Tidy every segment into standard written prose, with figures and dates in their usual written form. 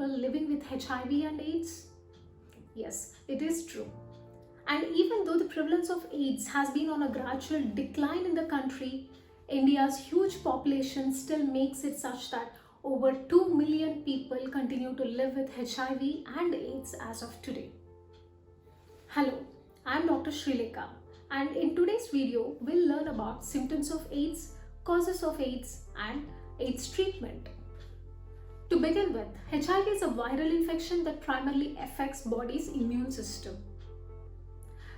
people living with HIV and AIDS? Yes, it is true. And even though the prevalence of AIDS has been on a gradual decline in the country, India's huge population still makes it such that over 2 million people continue to live with HIV and AIDS as of today. Hello, I am Dr. Srilekha, and in today's video, we'll learn about symptoms of AIDS, causes of AIDS, and AIDS treatment. To begin with, HIV is a viral infection that primarily affects body's immune system.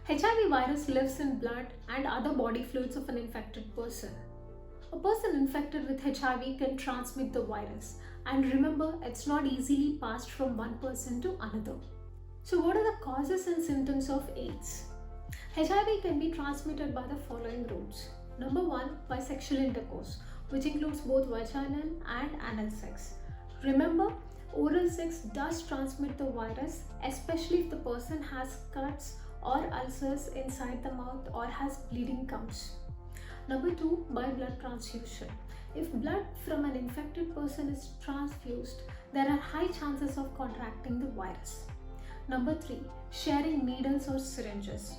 HIV virus lives in blood and other body fluids of an infected person. A person infected with HIV can transmit the virus, and remember, it's not easily passed from one person to another. So what are the causes and symptoms of AIDS? HIV can be transmitted by the following routes. Number 1, by sexual intercourse, which includes both vaginal and anal sex. Remember, oral sex does transmit the virus, especially if the person has cuts or ulcers inside the mouth or has bleeding gums. Number 2, by blood transfusion. If blood from an infected person is transfused, there are high chances of contracting the virus. Number 3, sharing needles or syringes.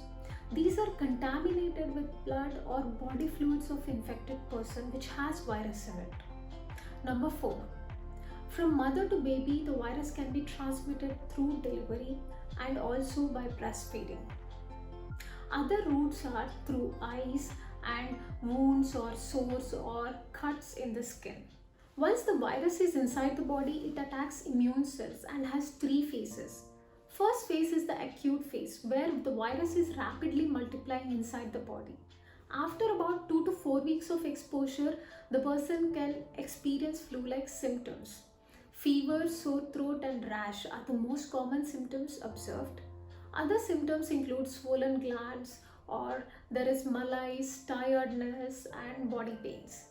These are contaminated with blood or body fluids of infected person which has virus in it. Number 4, from mother to baby, the virus can be transmitted through delivery and also by breastfeeding. Other routes are through eyes and wounds or sores or cuts in the skin. Once the virus is inside the body, it attacks immune cells and has 3 phases. First phase is the acute phase, where the virus is rapidly multiplying inside the body. After about 2 to 4 weeks of exposure, the person can experience flu-like symptoms. Fever, sore throat and rash are the most common symptoms observed. Other symptoms include swollen glands, or there is malaise, tiredness and body pains.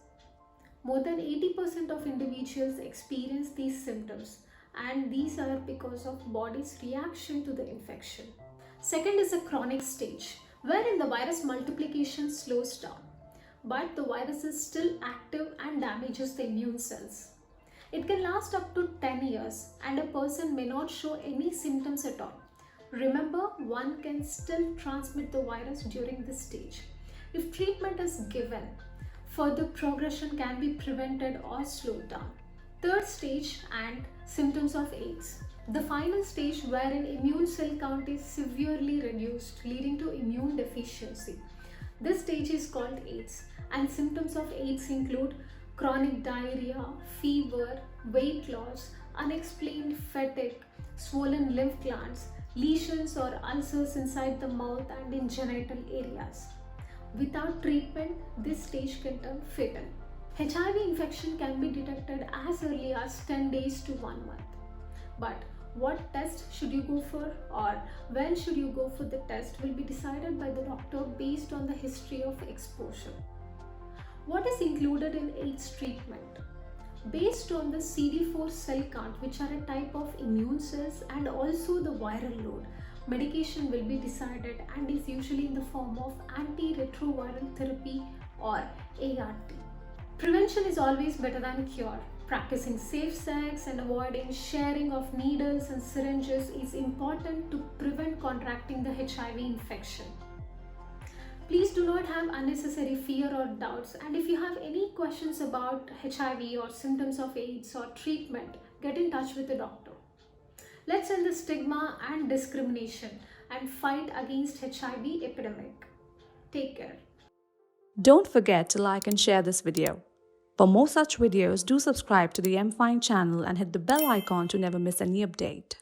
More than 80% of individuals experience these symptoms, and these are because of body's reaction to the infection. Second is a chronic stage, wherein the virus multiplication slows down, but the virus is still active and damages the immune cells. It can last up to 10 years and a person may not show any symptoms at all. Remember, one can still transmit the virus during this stage. If treatment is given, further progression can be prevented or slowed down. Third stage and symptoms of AIDS. The final stage wherein immune cell count is severely reduced, leading to immune deficiency. This stage is called AIDS, and symptoms of AIDS include chronic diarrhea, fever, weight loss, unexplained fatigue, swollen lymph glands, lesions or ulcers inside the mouth and in genital areas. Without treatment, this stage can turn fatal. HIV infection can be detected as early as 10 days to 1 month. But what test should you go for, or when should you go for the test, will be decided by the doctor based on the history of exposure. What is included in AIDS treatment? Based on the CD4 cell count, which are a type of immune cells, and also the viral load, medication will be decided and is usually in the form of antiretroviral therapy or ART. Prevention is always better than cure. Practicing safe sex and avoiding sharing of needles and syringes is important to prevent contracting the HIV infection. Please do not have unnecessary fear or doubts, and if you have any questions about HIV or symptoms of AIDS or treatment, get in touch with the doctor. Let's end the stigma and discrimination and fight against HIV epidemic. Take care. Don't forget to like and share this video. For more such videos, do subscribe to the MFine channel and hit the bell icon to never miss any update.